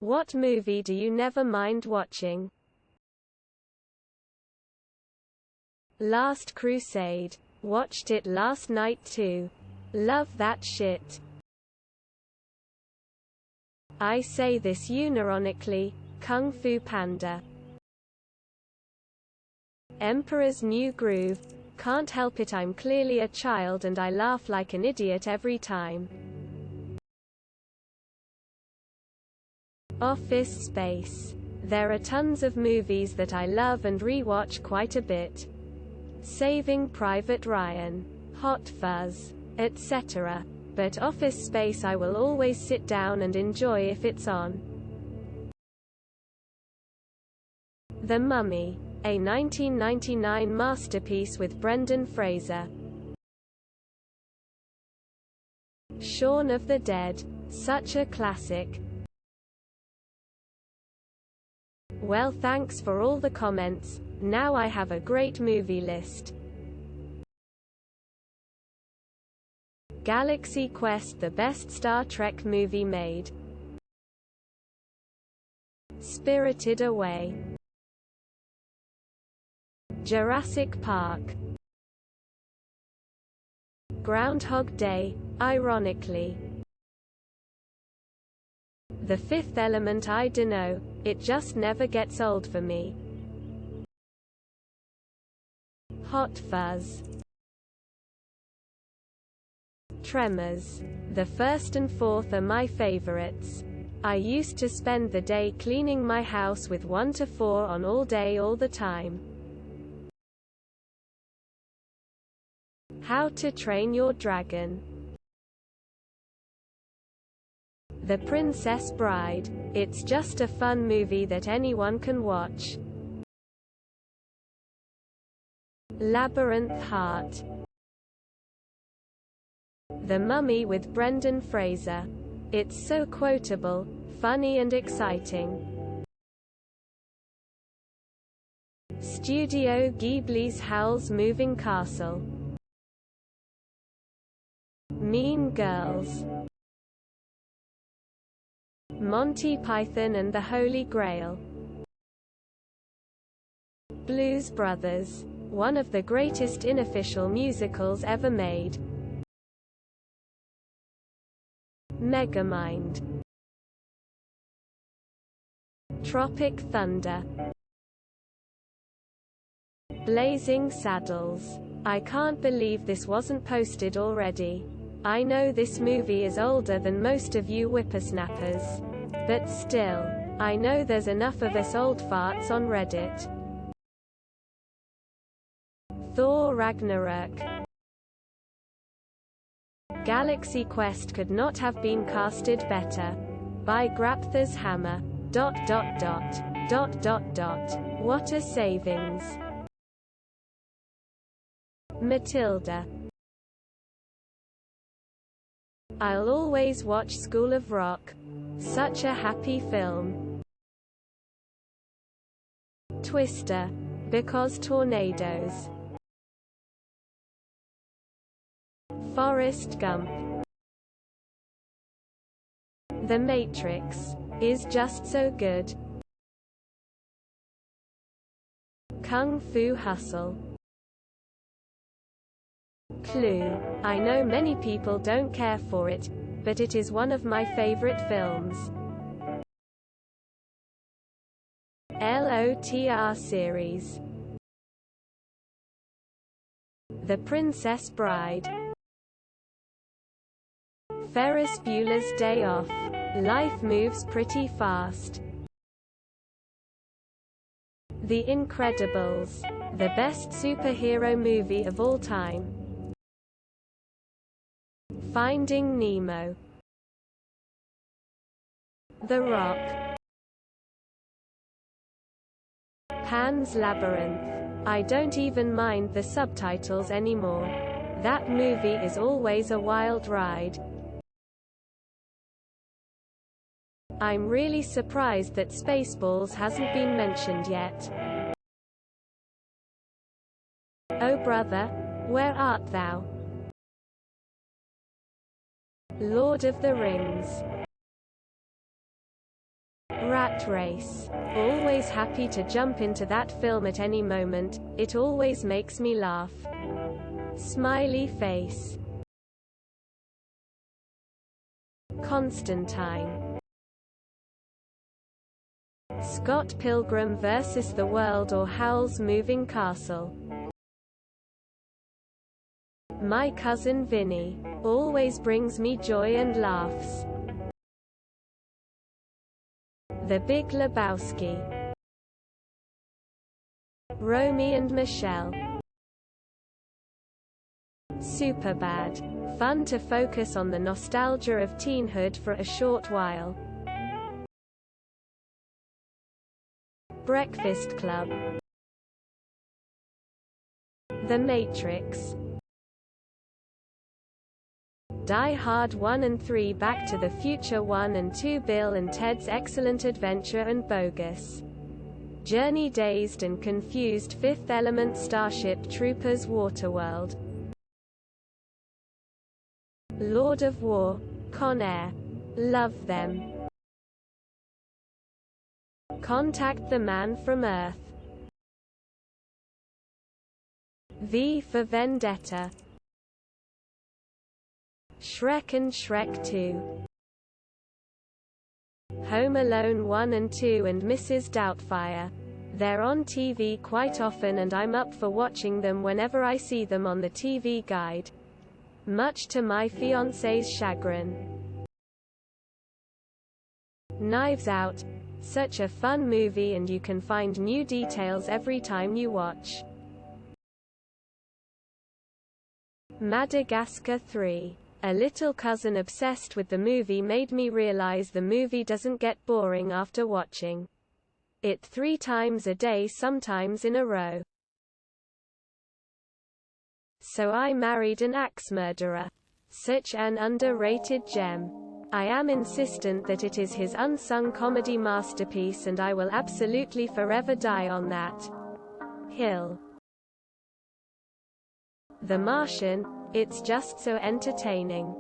What movie do you never mind watching? Last Crusade. Watched it last night too. Love that shit. I say this unironically. Kung Fu Panda. Emperor's New Groove. Can't help it, I'm clearly a child and I laugh like an idiot every time. Office Space. There are tons of movies that I love and rewatch quite a bit. Saving Private Ryan, Hot Fuzz, etc. But Office Space I will always sit down and enjoy if it's on. The Mummy, a 1999 masterpiece with Brendan Fraser. Shaun of the Dead, such a classic. Well, thanks for all the comments. Now I have a great movie list. Galaxy Quest, the best Star Trek movie made. Spirited Away. Jurassic Park. Groundhog Day, ironically. The Fifth Element, I dunno, it just never gets old for me. Hot Fuzz. Tremors. The first and fourth are my favorites. I used to spend the day cleaning my house with 1 to 4 on all day all the time. How to Train Your Dragon. The Princess Bride. It's just a fun movie that anyone can watch. Labyrinth Heart. The Mummy with Brendan Fraser. It's so quotable, funny and exciting. Studio Ghibli's Howl's Moving Castle. Mean Girls. Monty Python and the Holy Grail. Blues Brothers. One of the greatest unofficial musicals ever made. Megamind. Tropic Thunder. Blazing Saddles. I can't believe this wasn't posted already. I know this movie is older than most of you whippersnappers. But still, I know there's enough of us old farts on Reddit. Thor Ragnarok. Galaxy Quest could not have been casted better. By Graptha's Hammer. ... What a savings. Matilda. I'll always watch School of Rock. Such a happy film. Twister. Because tornadoes. Forrest Gump. The Matrix is just so good. Kung Fu Hustle. Clue. I know many people don't care for it, but it is one of my favorite films. LOTR series. The Princess Bride. Ferris Bueller's Day Off. Life moves pretty fast. The Incredibles. The best superhero movie of all time. Finding Nemo. The Rock. Pan's Labyrinth. I don't even mind the subtitles anymore. That movie is always a wild ride. I'm really surprised that Spaceballs hasn't been mentioned yet. Oh brother, where art thou? Lord of the Rings. Rat Race. Always happy to jump into that film at any moment, it always makes me laugh. Smiley face. Constantine. Scott Pilgrim vs. the World or Howl's Moving Castle. My Cousin Vinny. Always brings me joy and laughs. The Big Lebowski. Romy and Michelle. Superbad. Fun to focus on the nostalgia of teenhood for a short while. Breakfast Club. The Matrix. Die Hard 1 and 3, Back to the Future 1 and 2, Bill and Ted's Excellent Adventure and Bogus Journey, Dazed and Confused, Fifth Element, Starship Troopers, Waterworld. Lord of War, Con Air. Love them. Contact the Man from Earth. V for Vendetta. Shrek and Shrek 2. Home Alone 1 and 2 and Mrs. Doubtfire. They're on TV quite often and I'm up for watching them whenever I see them on the TV Guide. Much to my fiancé's chagrin. Knives Out. Such a fun movie and you can find new details every time you watch. Madagascar 3. A little cousin obsessed with the movie made me realize the movie doesn't get boring after watching it 3 times a day, sometimes in a row. So I Married an Axe Murderer. Such an underrated gem. I am insistent that it is his unsung comedy masterpiece and I will absolutely forever die on that hill. The Martian. It's just so entertaining.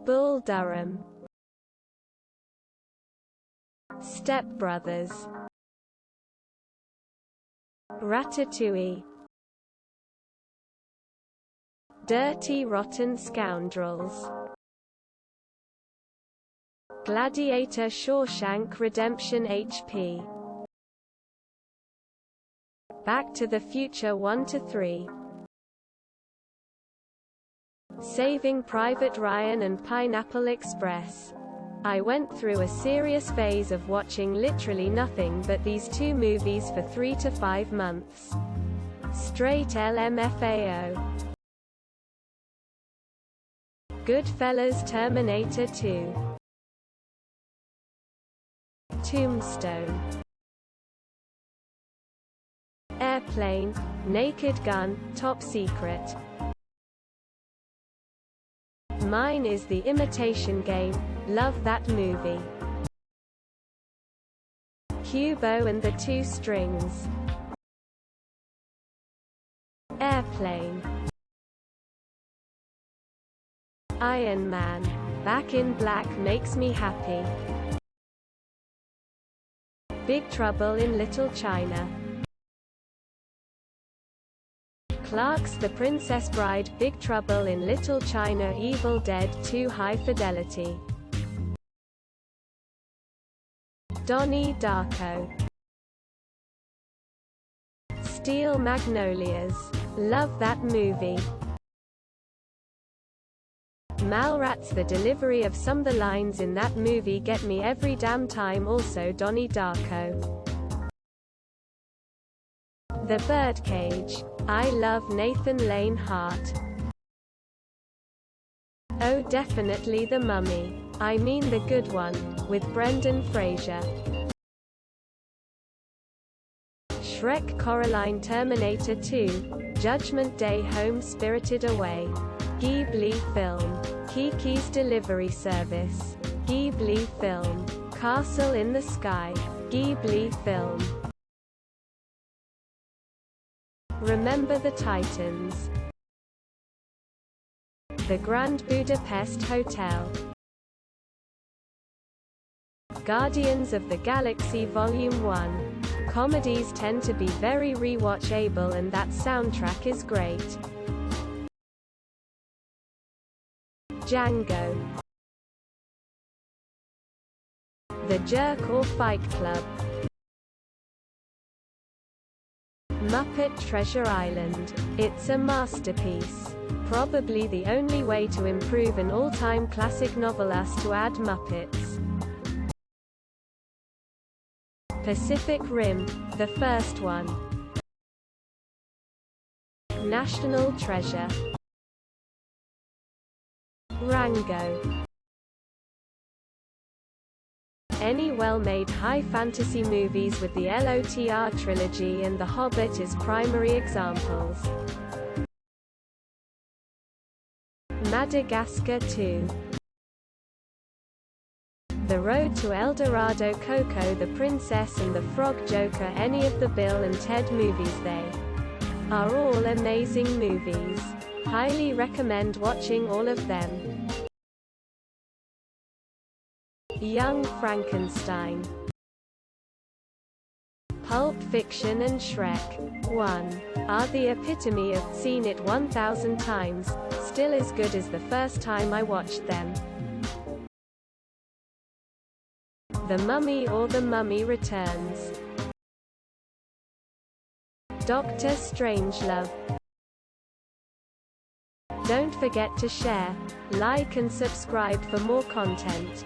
Bull Durham. Step Brothers. Ratatouille. Dirty Rotten Scoundrels. Gladiator, Shawshank Redemption, HP. Back to the Future 1 to 3. Saving Private Ryan and Pineapple Express. I went through a serious phase of watching literally nothing but these 2 movies for 3 to 5 months. Straight LMFAO. Goodfellas, Terminator 2. Tombstone. Airplane, Naked Gun, Top Secret. Mine is The Imitation Game. Love that movie. Kubo and the Two Strings. Airplane. Iron Man. Back in Black makes me happy. Big Trouble in Little China. Clark's The Princess Bride, Big Trouble in Little China, Evil Dead 2, High Fidelity. Donnie Darko. Steel Magnolias. Love that movie. Mallrats, the delivery of some of the lines in that movie get me every damn time. Also Donnie Darko. The Birdcage. I love Nathan Lane Hart. Oh, definitely The Mummy. I mean the good one, with Brendan Fraser. Shrek, Coraline, Terminator 2, Judgment Day, Home, Spirited Away. Ghibli film. Kiki's Delivery Service. Ghibli film. Castle in the Sky. Ghibli film. Remember the Titans. The Grand Budapest Hotel. Guardians of the Galaxy Volume 1. Comedies tend to be very rewatchable and that soundtrack is great. Django. The Jerk or Fight Club. Muppet Treasure Island. It's a masterpiece. Probably the only way to improve an all-time classic novel is to add Muppets. Pacific Rim, the first one. National Treasure. Rango. Any well-made high fantasy movies with the LOTR trilogy and The Hobbit as primary examples. Madagascar 2. The Road to El Dorado, Coco the Princess and the Frog Joker. Any of the Bill and Ted movies, they are all amazing movies. Highly recommend watching all of them. Young Frankenstein. Pulp Fiction and Shrek 1 are the epitome of seen it 1,000 times, still as good as the first time I watched them. The Mummy or The Mummy Returns. Doctor Strangelove. Don't forget to share, like and subscribe for more content.